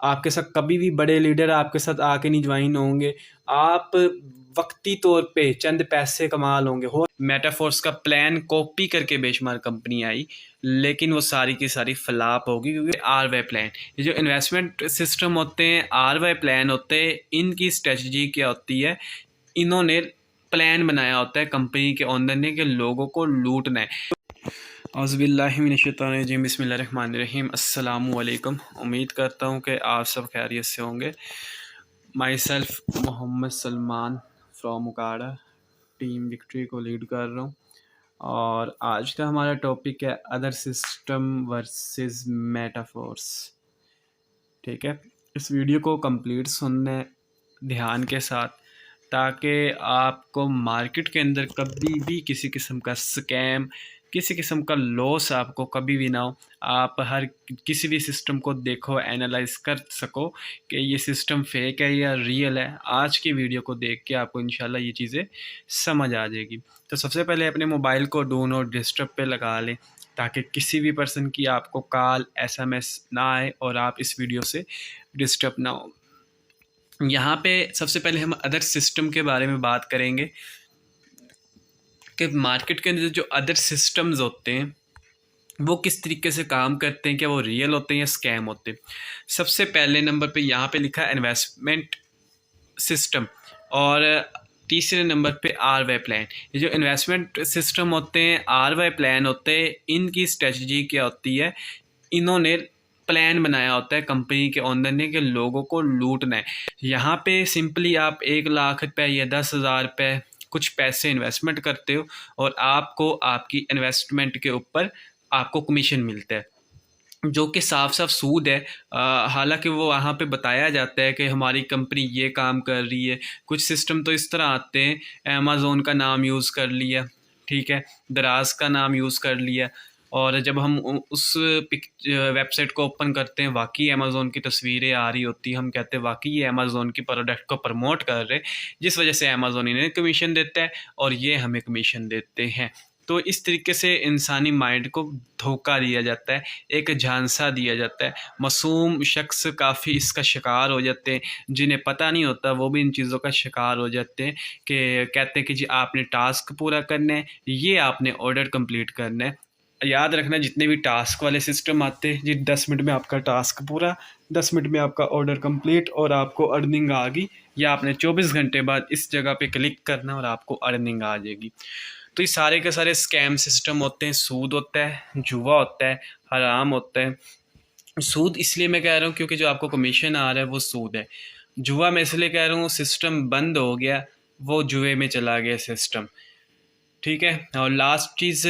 आपके साथ कभी भी बड़े लीडर आपके साथ आके नहीं ज्वाइन होंगे। आप वक्ती तौर पे चंद पैसे कमा लोगे। हो मेटाफोर्स का प्लान कॉपी करके बेशुमार कंपनी आई, लेकिन वो सारी की सारी फ्लॉप होगी, क्योंकि आर वाई प्लान, ये जो इन्वेस्टमेंट सिस्टम होते हैं, आर वाई प्लान होते हैं, इनकी स्ट्रेटजी क्या होती है, इन्होंने प्लान बनाया होता है कंपनी के ओनर ने कि लोगों को लूटना है। औज़ुबिल्लाहिमिनश्शैतानिर्रजीम, बिस्मिल्लाहिर्रहमानिर्रहीम, अस्सलामु अलैकुम। उम्मीद करता हूँ कि आप सब खैरियत से होंगे। Myself Mohammad Salman from Ukada, team victory को लीड कर रहा हूँ। और आज का हमारा टॉपिक है अदर सिस्टम वर्सेस मेटाफोर्स। ठीक है, इस वीडियो को कंप्लीट सुनने ध्यान के साथ, ताकि आपको मार्केट के अंदर कभी भी किसी किस्म का स्कैम, किसी किस्म का लॉस आपको कभी भी ना हो। आप हर किसी भी सिस्टम को देखो, एनालाइज कर सको कि ये सिस्टम फेक है या रियल है। आज की वीडियो को देख के आपको इंशाल्लाह ये चीज़ें समझ आ जाएगी। तो सबसे पहले अपने मोबाइल को डू नॉट डिस्टर्ब पे लगा लें, ताकि किसी भी पर्सन की आपको कॉल SMS ना आए और आप इस वीडियो से डिस्टर्ब ना हो। यहाँ पे सबसे पहले हम अदर सिस्टम के बारे में बात करेंगे कि मार्केट के अंदर जो अदर सिस्टम्स होते हैं वो किस तरीके से काम करते हैं, क्या वो रियल होते हैं या स्कैम होते हैं। सबसे पहले नंबर पे यहाँ पे लिखा है इन्वेस्टमेंट सिस्टम, और तीसरे नंबर पे आर वाई प्लान। ये जो इन्वेस्टमेंट सिस्टम होते हैं, आर वाई प्लान होते हैं, इनकी स्ट्रेटजी क्या होती है, इन्होंने प्लान बनाया होता है कंपनी के ओनर ने कि लोगों को लूटना है। यहाँ पे सिंपली आप 1 लाख रुपये या 10,000 रुपये कुछ पैसे इन्वेस्टमेंट करते हो, और आपको आपकी इन्वेस्टमेंट के ऊपर आपको कमीशन मिलता है, जो कि साफ साफ सूद है। हालांकि वो वहाँ पे बताया जाता है कि हमारी कंपनी ये काम कर रही है। कुछ सिस्टम तो इस तरह आते हैं, अमेज़ोन का नाम यूज़ कर लिया, ठीक है, दराज का नाम यूज़ कर लिया, और जब हम उस वेबसाइट को ओपन करते हैं, वाकई अमेज़ोन की तस्वीरें आ रही होती हैं, हम कहते हैं वाकई ये अमेज़ोन की प्रोडक्ट को प्रमोट कर रहे, जिस वजह से अमेज़ोन इन्हें कमीशन देता है और ये हमें कमीशन देते हैं। तो इस तरीके से इंसानी माइंड को धोखा दिया जाता है, एक झांसा दिया जाता है। मासूम शख्स काफ़ी इसका शिकार हो जाते हैं, जिन्हें पता नहीं होता वो भी इन चीज़ों का शिकार हो जाते हैं, कि कहते हैं कि जी आपने टास्क पूरा करना है, ये आपने ऑर्डर कंप्लीट करना है। याद रखना, जितने भी टास्क वाले सिस्टम आते हैं जी, 10 मिनट में आपका टास्क पूरा, 10 मिनट में आपका ऑर्डर कंप्लीट और आपको अर्निंग आ गई, या आपने 24 घंटे बाद इस जगह पे क्लिक करना और आपको अर्निंग आ जाएगी। तो ये सारे के सारे स्कैम सिस्टम होते हैं, सूद होता है, जुआ होता है, हराम होता है। सूद इसलिए मैं कह रहा हूँ क्योंकि जो आपको कमीशन आ रहा है वो सूद है। जुआ मैं इसलिए कह रहा हूँ, सिस्टम बंद हो गया, वो जुए में चला गया सिस्टम, ठीक है। और लास्ट चीज़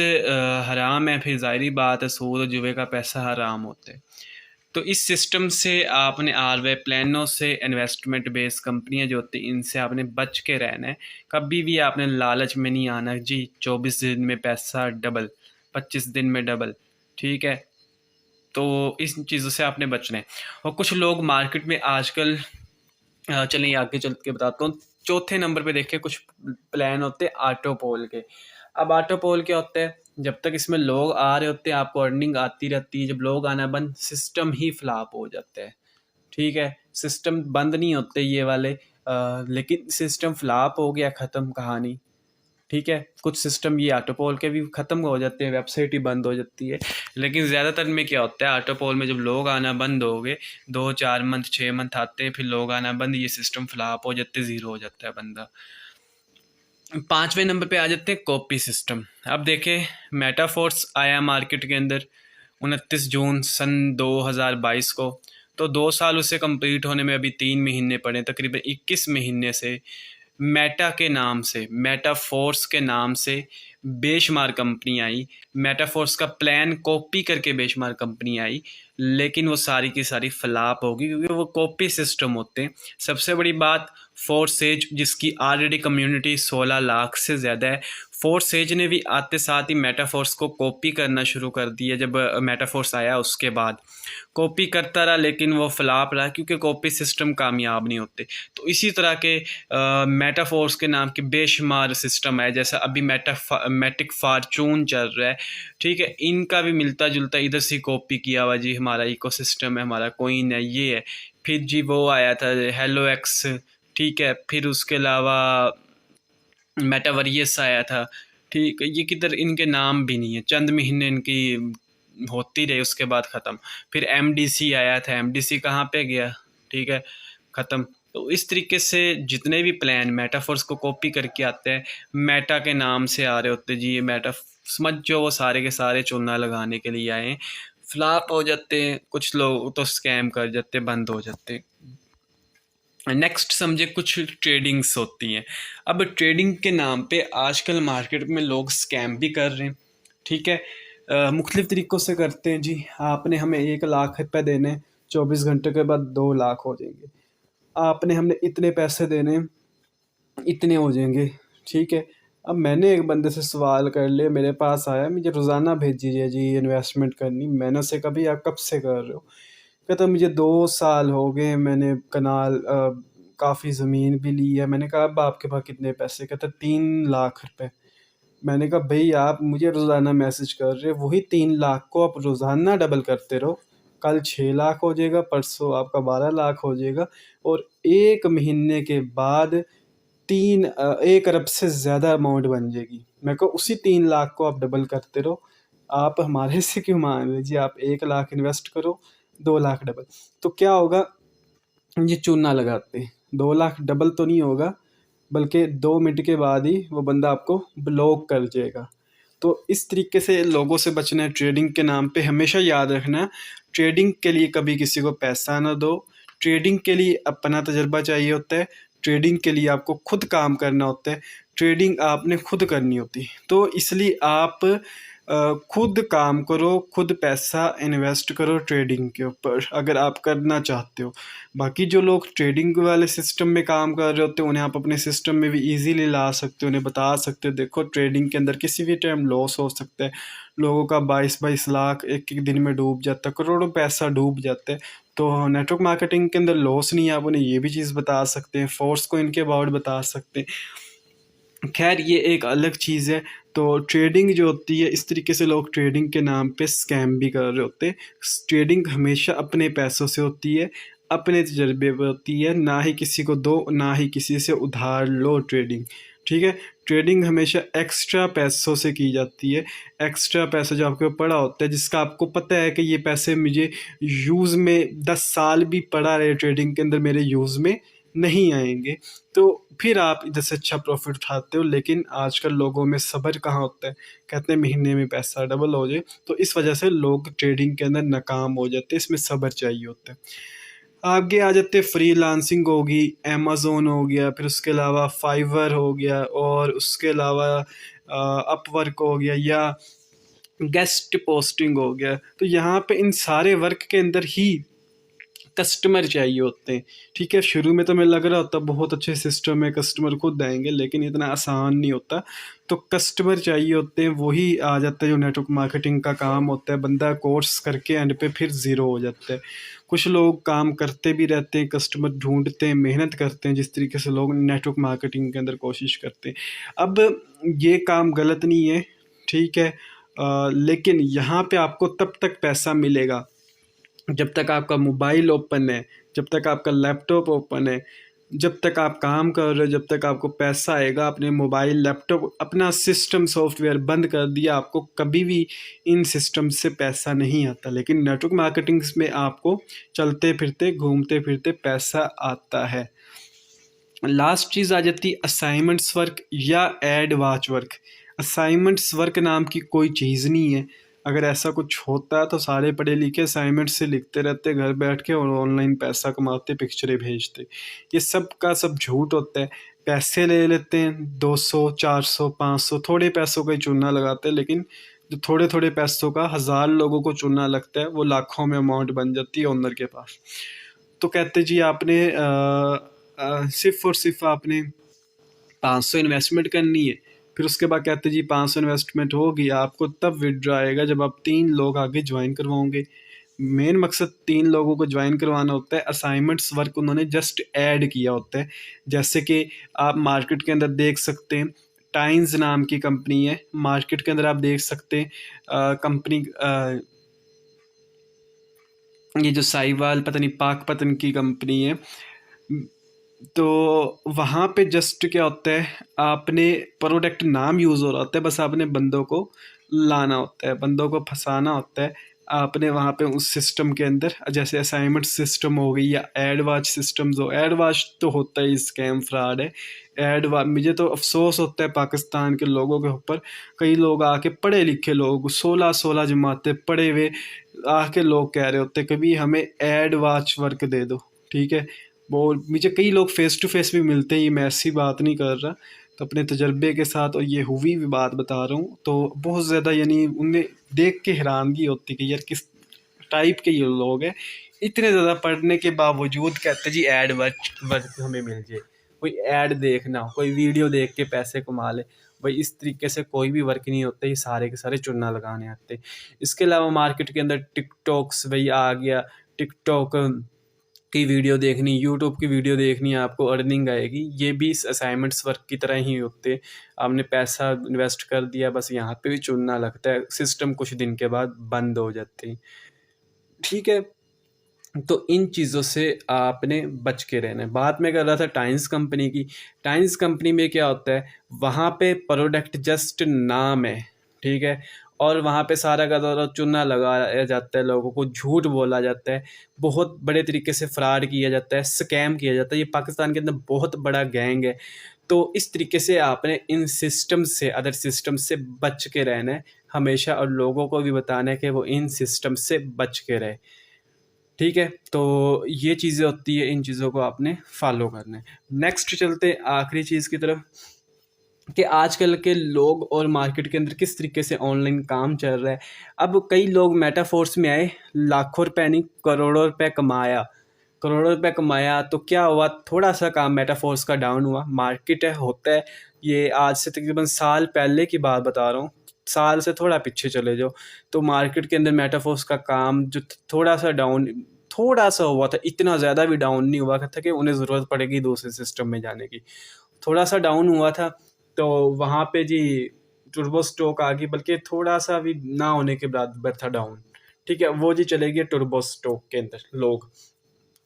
हराम है, फिर ज़ाहिरी बात है सूद और जुए का पैसा हराम होता है। तो इस सिस्टम से आपने आर वाई प्लानों से, इन्वेस्टमेंट बेस्ड कंपनियां जो होती हैं, इनसे आपने बच के रहना है। कभी भी आपने लालच में नहीं आना जी 24 दिन में पैसा डबल, 25 दिन में डबल, ठीक है। तो इस चीज़ों से आपने बचना है। और कुछ लोग मार्केट में आजकल, चलिए आगे चल के बताता हूँ। चौथे नंबर पे देखिए, कुछ प्लान होते हैं ऑटो पोल के। अब ऑटो पोल क्या होता है, जब तक इसमें लोग आ रहे होते हैं आपको अर्निंग आती रहती है, जब लोग आना बंद, सिस्टम ही फ्लॉप हो जाता है, ठीक है। सिस्टम बंद नहीं होते ये वाले, लेकिन सिस्टम फ्लॉप हो गया, ख़त्म कहानी, ठीक है। कुछ सिस्टम ये ऑटो पोल के भी ख़त्म हो जाते हैं, वेबसाइट ही बंद हो जाती है। लेकिन ज़्यादातर में क्या होता है, ऑटो पोल में जब लोग आना बंद हो गए, 2-4 मंथ 6 मंथ आते हैं, फिर लोग आना बंद, ये सिस्टम फ्लॉप हो जाते, ज़ीरो हो जाता है बंदा। 5वें नंबर पे आ जाते हैं कॉपी सिस्टम। अब देखें, मेटाफोर्स आया मार्केट के अंदर 29 जून सन 2022 को। तो 2 साल उसे कंप्लीट होने में अभी 3 महीने पड़े, तकरीबन 21 महीने से मेटा के नाम से, मेटाफोर्स के नाम से बेशुमार कंपनी आई। मेटाफोर्स का प्लान कॉपी करके बेशुमार कंपनी आई, लेकिन वो सारी की सारी फ्लॉप होगी, क्योंकि वो कॉपी सिस्टम होते हैं। सबसे बड़ी बात, फोर्सेज जिसकी ऑलरेडी कम्युनिटी 16 लाख से ज़्यादा है, फोर्सेज ने भी आते साथ ही मेटाफोर्स को कॉपी करना शुरू कर दिया। जब मेटाफोर्स आया उसके बाद कॉपी करता रहा, लेकिन वो फ्लॉप रहा, क्योंकि कॉपी सिस्टम कामयाब नहीं होते। तो इसी तरह के मेटाफोर्स के नाम के बेशुमार सिस्टम है, जैसा अभी मैटिक फार्चून चल रहा है, ठीक है। इनका भी मिलता जुलता इधर से कॉपी किया हुआ जी, हमारा इकोसिस्टम है, हमारा कोइन है, ये है, फिर जी वो आया था हेलो एक्स, ठीक है, फिर उसके अलावा मेटावर्स आया था, ठीक है। ये किधर इनके नाम भी नहीं है, चंद महीने इनकी होती रही, उसके बाद ख़त्म। फिर एमडीसी आया था, एमडीसी कहाँ पे गया, ठीक है, ख़त्म। तो इस तरीके से जितने भी प्लान मेटाफोर्स को कॉपी करके आते हैं, मेटा के नाम से आ रहे होते जी, ये मेटा समझ जो वो सारे के सारे चूना लगाने के लिए आए, फ्लॉप हो जाते हैं, कुछ लोग तो स्कैम कर जाते, बंद हो जाते। नेक्स्ट समझे कुछ ट्रेडिंग्स होती हैं। अब ट्रेडिंग के नाम पे आजकल मार्केट में लोग स्कैम भी कर रहे हैं, ठीक है। मुख्तलिफ तरीक़ों से करते हैं जी। आपने हमें 1 लाख रुपए देने, 24 घंटे के बाद 2 लाख हो जाएंगे। आपने हमने इतने पैसे देने, इतने हो जाएंगे, ठीक है। अब मैंने एक बंदे से सवाल कर लिया, मेरे पास आया, मुझे रोज़ाना भेजिए जी इन्वेस्टमेंट करनी। मैंने उससे कहा भाई आप कब से कर रहे हो? कहता मुझे 2 साल हो गए, मैंने कनाल काफ़ी ज़मीन भी ली है। मैंने कहा अब आपके पास कितने पैसे? कहता 3 लाख रुपए। मैंने कहा भाई आप मुझे रोज़ाना मैसेज कर रहे हो, वही 3 लाख को आप रोज़ाना डबल करते रहो, कल 6 लाख हो जाएगा, परसों आपका 12 लाख हो जाएगा, और 1 महीने के बाद 1 अरब से ज़्यादा अमाउंट बन जाएगी। मैं को उसी 3 लाख को आप डबल करते रहो। आप हमारे से क्यों मांग रहे जी? आप 1 लाख इन्वेस्ट करो, 2 लाख डबल। तो क्या होगा, ये चूना लगाते हैं, 2 लाख डबल तो नहीं होगा, बल्कि 2 मिनट के बाद ही वो बंदा आपको ब्लॉक कर जाएगा। तो इस तरीके से लोगों से बचना है। ट्रेडिंग के नाम पे हमेशा याद रखना, ट्रेडिंग के लिए कभी किसी को पैसा ना दो। ट्रेडिंग के लिए अपना तजर्बा चाहिए होता है, ट्रेडिंग के लिए आपको खुद काम करना होता है, ट्रेडिंग आपने खुद करनी होती है। तो इसलिए आप खुद काम करो, खुद पैसा इन्वेस्ट करो ट्रेडिंग के ऊपर, अगर आप करना चाहते हो। बाकी जो लोग ट्रेडिंग वाले सिस्टम में काम कर रहे होते हैं, उन्हें आप अपने सिस्टम में भी इजीली ला सकते हो, उन्हें बता सकते हो देखो ट्रेडिंग के अंदर किसी भी टाइम लॉस हो सकता है। लोगों का 22-22 लाख एक एक दिन में डूब जाता है, करोड़ों पैसा डूब जाता है। तो नेटवर्क मार्केटिंग के अंदर लॉस नहीं है, आप उन्हें ये भी चीज़ बता सकते हैं, फोर्स को इनके अबाउट बता सकते हैं। खैर ये एक अलग चीज़ है। तो ट्रेडिंग जो होती है, इस तरीके से लोग ट्रेडिंग के नाम पे स्कैम भी कर रहे होते हैं। ट्रेडिंग हमेशा अपने पैसों से होती है, अपने तजर्बे पे होती है, ना ही किसी को दो, ना ही किसी से उधार लो ट्रेडिंग, ठीक है। ट्रेडिंग हमेशा एक्स्ट्रा पैसों से की जाती है। एक्स्ट्रा पैसा जो आपके पास पड़ा होता है, जिसका आपको पता है कि ये पैसे मुझे यूज़ में 10 साल भी पड़ा रहे ट्रेडिंग के अंदर, मेरे यूज़ में नहीं आएंगे, तो फिर आप इधर से अच्छा प्रॉफिट उठाते हो। लेकिन आजकल लोगों में सब्र कहाँ होता है, कहते हैं महीने में पैसा डबल हो जाए। तो इस वजह से लोग ट्रेडिंग के अंदर नाकाम हो जाते हैं, इसमें सब्र चाहिए होता है। आगे आ जाते फ्रीलांसिंग होगी, अमेज़न हो गया, फिर उसके अलावा फाइवर हो गया, और उसके अलावा अपवर्क हो गया, या गेस्ट पोस्टिंग हो गया। तो यहाँ पे इन सारे वर्क के अंदर ही कस्टमर चाहिए होते हैं, ठीक है। शुरू में तो मैं लग रहा होता बहुत अच्छे सिस्टम है, कस्टमर खुद आएंगे, लेकिन इतना आसान नहीं होता। तो कस्टमर चाहिए होते हैं, वही आ जाता है जो नेटवर्क मार्केटिंग का काम होता है। बंदा कोर्स करके एंड पे फिर ज़ीरो हो जाता है। कुछ लोग काम करते भी रहते हैं, कस्टमर ढूंढते हैं, मेहनत करते हैं, जिस तरीके से लोग नेटवर्क मार्केटिंग के अंदर कोशिश करते हैं। अब ये काम गलत नहीं है, ठीक है, लेकिन यहाँ पे आपको तब तक पैसा मिलेगा जब तक आपका मोबाइल ओपन है, जब तक आपका लैपटॉप ओपन है, जब तक आप काम कर रहे हो, जब तक आपको पैसा आएगा। अपने मोबाइल लैपटॉप अपना सिस्टम सॉफ्टवेयर बंद कर दिया, आपको कभी भी इन सिस्टम से पैसा नहीं आता। लेकिन नेटवर्क मार्केटिंग में आपको चलते फिरते घूमते फिरते पैसा आता है। लास्ट चीज़ आ जाती है असाइनमेंट्स वर्क या ad watch work. Assignments work नाम की कोई चीज़ नहीं है। अगर ऐसा कुछ होता है तो सारे पढ़े लिखे असाइनमेंट से लिखते रहते घर बैठ के, और ऑनलाइन पैसा कमाते, पिक्चरें भेजते। ये सब का सब झूठ होता है। पैसे ले लेते हैं 200, 400, 500, थोड़े पैसों का ही चूना लगाते हैं। लेकिन जो थोड़े थोड़े पैसों का 1000 लोगों को चूना लगता है, वो लाखों में अमाउंट बन जाती है ओनर के पास। तो कहते जी आपने सिर्फ और सिर्फ आपने 500 इन्वेस्टमेंट करनी है। फिर उसके बाद कहते जी 500 इन्वेस्टमेंट होगी, आपको तब विड्रॉ आएगा जब आप 3 लोग आगे ज्वाइन करवाओगे। मेन मकसद 3 लोगों को ज्वाइन करवाना होता है। असाइनमेंट्स वर्क उन्होंने जस्ट ऐड किया होता है। जैसे कि आप मार्केट के अंदर देख सकते हैं, टाइम्स नाम की कंपनी है, मार्केट के अंदर आप देख सकते हैं कंपनी ये जो साहिवाल पता नहीं पाक पतन की कंपनी है, तो वहाँ पे जस्ट क्या होता है, आपने प्रोडक्ट नाम यूज़ हो रहा होता है, बस आपने बंदों को लाना होता है, बंदों को फंसाना होता है। आपने वहाँ पे उस सिस्टम के अंदर जैसे असाइनमेंट सिस्टम हो गई या एड वॉच सिस्टम्स हो, एड वॉच तो होता ही स्कैम फ्रॉड है। एड वॉच मुझे तो अफसोस होता है पाकिस्तान के लोगों के ऊपर, कई लोग आके पढ़े लिखे लोग 16-16 जमातें पढ़े हुए आके लोग कह रहे होते कभी हमें एड वॉच वर्क दे दो, ठीक है। वो मुझे कई लोग फेस टू फेस भी मिलते हैं, मैं ऐसी बात नहीं कर रहा, तो अपने तजर्बे के साथ और ये हुई भी बात बता रहा हूँ। तो बहुत ज़्यादा यानी उन्हें देख के हैरानगी होती कि यार किस टाइप के ये लोग हैं, इतने ज़्यादा पढ़ने के बावजूद कहते जी एड वर्क वर्क हमें मिल जाए, कोई ऐड देखना हो, कोई वीडियो देख के पैसे कमा ले। भाई इस तरीके से कोई भी वर्क नहीं होता, ये सारे के सारे चुना लगाने आते। इसके अलावा मार्केट के अंदर टिकटॉक्स भाई आ गया, टिकटॉक की वीडियो देखनी, यूट्यूब की वीडियो देखनी, आपको अर्निंग आएगी। ये भी असाइनमेंट्स वर्क की तरह ही होते, आपने पैसा इन्वेस्ट कर दिया, बस यहाँ पे भी चुनना लगता है, सिस्टम कुछ दिन के बाद बंद हो जाते हैं, ठीक है। तो इन चीज़ों से आपने बच के रहना है। बात मैं कर रहा था टाइम्स कंपनी की। टाइम्स कंपनी में क्या होता है, वहाँ पे प्रोडक्ट जस्ट नाम है, ठीक है, और वहाँ पे सारा का सारा चूना लगाया जाता है, लोगों को झूठ बोला जाता है, बहुत बड़े तरीके से फ्रॉड किया जाता है, स्कैम किया जाता है। ये पाकिस्तान के अंदर बहुत बड़ा गैंग है। तो इस तरीके से आपने इन सिस्टम से, अदर सिस्टम से बच के रहना है हमेशा, और लोगों को भी बताना है कि वो इन सिस्टम से बच के रहे, ठीक है। तो ये चीज़ें होती है, इन चीज़ों को आपने फॉलो करना है। नेक्स्ट चलते हैं आखिरी चीज़ की तरफ, कि आजकल के लोग और मार्केट के अंदर किस तरीके से ऑनलाइन काम चल रहा है। अब कई लोग मेटाफोर्स में आए, लाखों रुपए नहीं करोड़ों रुपए कमाया, करोड़ों रुपए कमाया, तो क्या हुआ, थोड़ा सा काम मेटाफोर्स का डाउन हुआ। मार्केट है, होता है ये, आज से तकरीबन साल पहले की बात बता रहा हूँ, साल से थोड़ा पीछे चले जाओ, तो मार्केट के अंदर मेटाफोर्स का काम जो थोड़ा सा डाउन, थोड़ा सा हुआ था, इतना ज़्यादा भी डाउन नहीं हुआ था कि उन्हें ज़रूरत पड़ेगी दूसरे सिस्टम में जाने की, थोड़ा सा डाउन हुआ था। तो वहाँ पे जी टर्बो स्टॉक आ गई, बल्कि थोड़ा सा भी ना होने के बराबर था डाउन, ठीक है, वो जी चले गए टर्बो स्टॉक के अंदर। लोग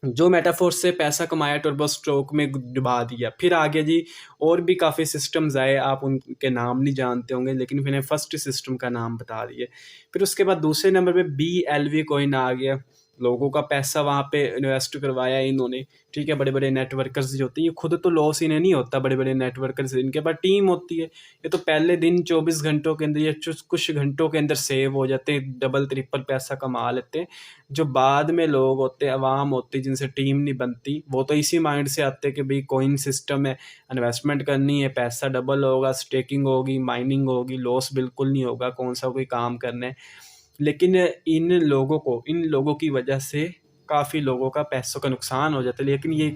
जो मेटाफोर्स से पैसा कमाया टर्बो स्टॉक में डुबा दिया। फिर आगे जी और भी काफ़ी सिस्टम्स आए, आप उनके नाम नहीं जानते होंगे, लेकिन मैंने फर्स्ट सिस्टम का नाम बता दिए। फिर उसके बाद दूसरे नंबर पे BLV कॉइन आ गया, लोगों का पैसा वहाँ पे इन्वेस्ट करवाया इन्होंने, ठीक है। बड़े बड़े नेटवर्कर्स जो होते हैं, ये खुद तो लॉस इन्हें नहीं होता, बड़े बड़े नेटवर्कर्स इनके पास टीम होती है, ये तो पहले दिन 24 घंटों के अंदर या कुछ घंटों के अंदर सेव हो जाते हैं, डबल ट्रिपल पैसा कमा लेते हैं। जो बाद में लोग होते हैं, अवाम होती है, जिनसे टीम नहीं बनती, वो तो इसी माइंड से आते हैं कि भाई कॉइन सिस्टम है, इन्वेस्टमेंट करनी है, पैसा डबल होगा, स्टेकिंग होगी, माइनिंग होगी, लॉस बिल्कुल नहीं होगा, कौन सा कोई काम करना है। लेकिन इन लोगों की वजह से काफ़ी लोगों का पैसों का नुकसान हो जाता है, लेकिन ये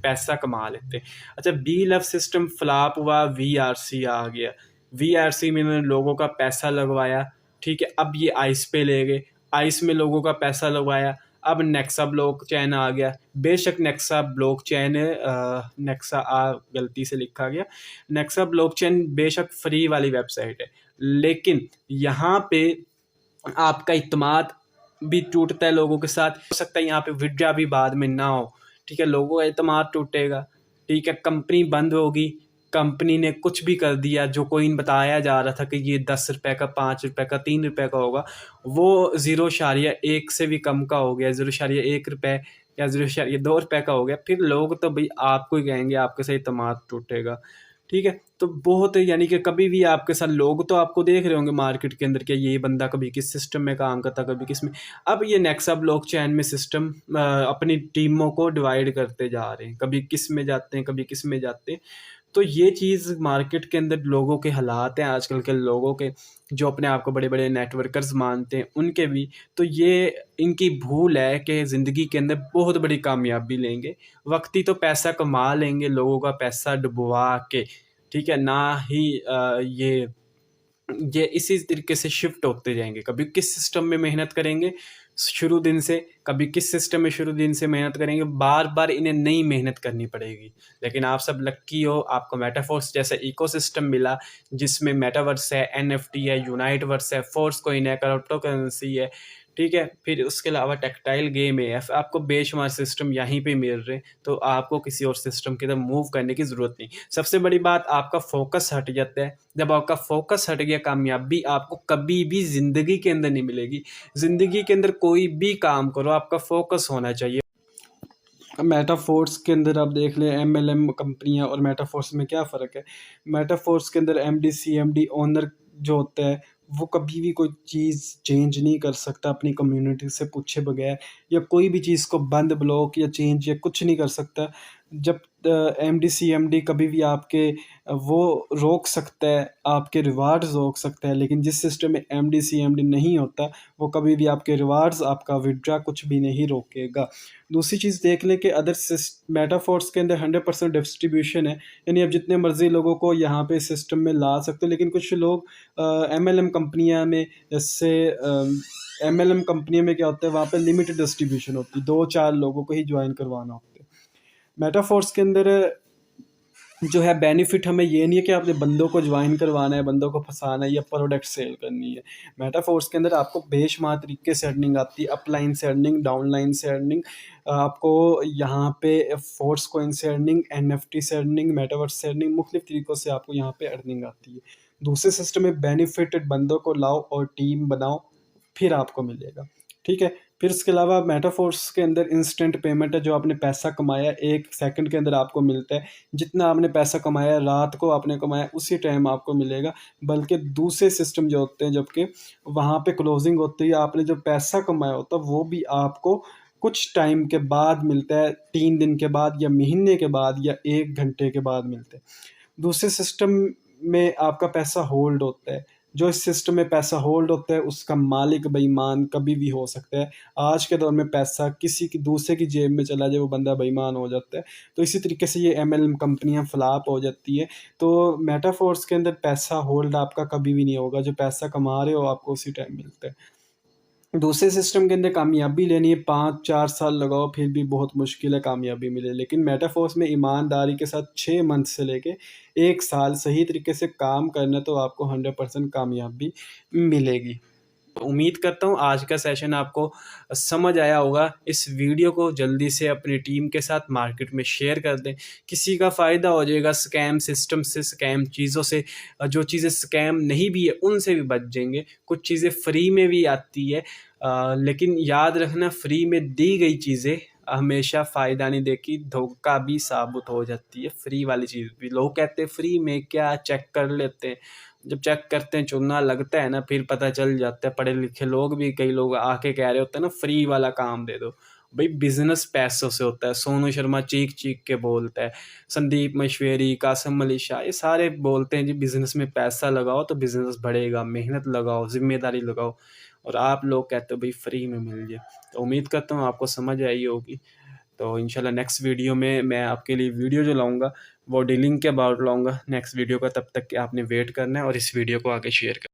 पैसा कमा लेते हैं। अच्छा, BLF सिस्टम फ्लॉप हुआ, VRC आ गया, VRC में इन्होंने लोगों का पैसा लगवाया, ठीक है। अब ये आइस पे ले गए, आइस में लोगों का पैसा लगवाया, अब नेक्सा ब्लॉक चैन आ गया। बेशक नेक्सा ब्लॉक चैन नेक्सा गलती से लिखा गया, नेक्सा ब्लॉक चैन बेशक फ्री वाली वेबसाइट है, लेकिन यहाँ पे आपका इत्मीनान भी टूटता है लोगों के साथ, हो सकता है यहाँ पे विड्रा भी बाद में ना हो, ठीक है, लोगों का इत्मीनान टूटेगा, ठीक है, कंपनी बंद होगी, कंपनी ने कुछ भी कर दिया, जो कोइन बताया जा रहा था कि ये 10 रुपए का, 5 रुपए का, 3 रुपए का होगा, वो 0.1 से भी कम का हो गया, 0.1 रुपए या 0.2 रुपए का हो गया। फिर लोग तो भाई आपको ही कहेंगे, आपके से इत्मीनान टूटेगा, ठीक है। तो बहुत यानी कि कभी भी आपके साथ लोग तो आपको देख रहे होंगे मार्केट के अंदर कि ये बंदा कभी किस सिस्टम में काम करता, कभी किस में। अब ये नेक्सा ब्लॉकचेन में सिस्टम अपनी टीमों को डिवाइड करते जा रहे हैं, कभी किस में जाते हैं, कभी किस में जाते हैं। तो ये चीज़ मार्केट के अंदर लोगों के हालात हैं आजकल के लोगों के, जो अपने आप को बड़े बड़े नेटवर्कर्स मानते हैं उनके भी। तो ये इनकी भूल है कि ज़िंदगी के अंदर बहुत बड़ी कामयाबी लेंगे, वक्ती तो पैसा कमा लेंगे, लोगों का पैसा डुबवा के, ठीक है ना ही ये इसी तरीके से शिफ्ट होते जाएंगे। कभी किस सिस्टम में मेहनत करेंगे शुरू दिन से, कभी किस सिस्टम में शुरू दिन से मेहनत करेंगे, बार बार इन्हें नई मेहनत करनी पड़ेगी। लेकिन आप सब लक्की हो, आपको मेटाफोर्स जैसा इकोसिस्टम मिला, जिसमें मेटावर्स है, NFT है, यूनाइट वर्स है, फोर्स कॉइन है, क्रिप्टो करेंसी है, ठीक है। फिर उसके अलावा टेक्टाइल गेम AF आपको बेशुमार सिस्टम यहीं पे मिल रहे हैं, तो आपको किसी और सिस्टम की तरफ मूव करने की ज़रूरत नहीं। सबसे बड़ी बात, आपका फोकस हट जाता है। जब आपका फोकस हट गया, कामयाबी आपको कभी भी ज़िंदगी के अंदर नहीं मिलेगी। ज़िंदगी के अंदर कोई भी काम करो, आपका फोकस होना चाहिए। मेटाफोर्स के अंदर आप देख लें, MLM कंपनियां और मेटाफोर्स में क्या फ़र्क है। मेटाफोर्स के अंदर MD CMD ओनर जो होता है, वो कभी भी कोई चीज़ चेंज नहीं कर सकता अपनी कम्युनिटी से पूछे बगैर, या कोई भी चीज़ को बंद, ब्लॉक या चेंज या कुछ नहीं कर सकता। जब MD CMD कभी भी आपके वो रोक सकता है, आपके रिवार्ड्स रोक सकता है, लेकिन जिस सिस्टम में MD CMD नहीं होता, वो कभी भी आपके रिवार्ड्स, आपका विथड्रा कुछ भी नहीं रोकेगा। दूसरी चीज़ देख लें कि अदर मेटाफोर्स के अंदर 100% डिस्ट्रीब्यूशन है, यानी आप जितने मर्जी लोगों को यहाँ पे सिस्टम में ला सकते हो। लेकिन कुछ लोग MLM कंपनियां में, जैसे MLM कंपनी में क्या होता है, वहाँ पे लिमिटेड डिस्ट्रीब्यूशन होती है, 2-4 लोगों को ही ज्वाइन करवाना होता है। मेटाफोर्स के अंदर जो है बेनिफिट हमें ये नहीं है कि आपने बंदों को ज्वाइन करवाना है, बंदों को फंसाना है या प्रोडक्ट सेल करनी है। मेटाफोर्स के अंदर आपको बेशुमार तरीके से अर्निंग आती है, अपलाइन से अर्निंग, डाउनलाइन से अर्निंग, आपको यहाँ पे फोर्स कॉइन से अर्निंग, NFT से अर्निंग, मेटावर्स से अर्निंग, मुख्तलिफ तरीक़ों से आपको यहाँ पे अर्निंग आती है। दूसरे सिस्टम में बेनिफिटेड बंदों को लाओ और टीम बनाओ, फिर आपको मिलेगा। ठीक है। फिर इसके अलावा मेटाफोर्स के अंदर इंस्टेंट पेमेंट है, जो आपने पैसा कमाया 1 सेकंड के अंदर आपको मिलता है। जितना आपने पैसा कमाया, रात को आपने कमाया, उसी टाइम आपको मिलेगा। बल्कि दूसरे सिस्टम जो होते हैं, जबकि वहाँ पे क्लोजिंग होती है, आपने जो पैसा कमाया होता है वो भी आपको कुछ टाइम के बाद मिलता है, 3 दिन के बाद या महीने के बाद या 1 घंटे के बाद मिलता है। दूसरे सिस्टम में आपका पैसा होल्ड होता है। जो इस सिस्टम में पैसा होल्ड होता है, उसका मालिक बेईमान कभी भी हो सकता है। आज के दौर में पैसा किसी की दूसरे की जेब में चला जाए, वो बंदा बेईमान हो जाता है। तो इसी तरीके से ये MLM कंपनियां फ्लॉप हो जाती है। तो मेटाफोर्स के अंदर पैसा होल्ड आपका कभी भी नहीं होगा, जो पैसा कमा रहे हो आपको उसी टाइम मिलता है। दूसरे सिस्टम के अंदर कामयाबी लेनी है, 5-4 साल लगाओ, फिर भी बहुत मुश्किल है कामयाबी मिले। लेकिन मेटाफोर्स में ईमानदारी के साथ 6 मंथ से लेके 1 साल सही तरीके से काम करना, तो आपको 100% कामयाबी मिलेगी। उम्मीद करता हूँ आज का सेशन आपको समझ आया होगा। इस वीडियो को जल्दी से अपनी टीम के साथ मार्केट में शेयर कर दें, किसी का फ़ायदा हो जाएगा। स्कैम सिस्टम से, स्कैम चीज़ों से, जो चीज़ें स्कैम नहीं भी है उनसे भी बच जाएंगे। कुछ चीज़ें फ्री में भी आती है, लेकिन याद रखना, फ्री में दी गई चीज़ें हमेशा फ़ायदा नहीं देती, धोखा भी साबित हो जाती है। फ्री वाली चीज़ भी, लोग कहते हैं फ्री में क्या, चेक कर लेते हैं। जब चेक करते हैं, चूना लगता है ना, फिर पता चल जाता है। पढ़े लिखे लोग भी, कई लोग आके कह रहे होते हैं ना, फ्री वाला काम दे दो। भाई बिजनेस पैसों से होता है। सोनू शर्मा चीख चीख के बोलता है, संदीप मशवेरी, कासिम अली शाह, ये सारे बोलते हैं जी बिजनेस में पैसा लगाओ तो बिजनेस बढ़ेगा, मेहनत लगाओ, जिम्मेदारी लगाओ। और आप लोग कहते हो भाई फ्री में मिल जाए। तो उम्मीद करता हूँ आपको समझ आई होगी। तो इंशाल्लाह नेक्स्ट वीडियो में मैं आपके लिए वीडियो जो लाऊंगा वो डीलिंग के अबाउट लाऊंगा नेक्स्ट वीडियो का। तब तक कि आपने वेट करना है और इस वीडियो को आगे शेयर करना है।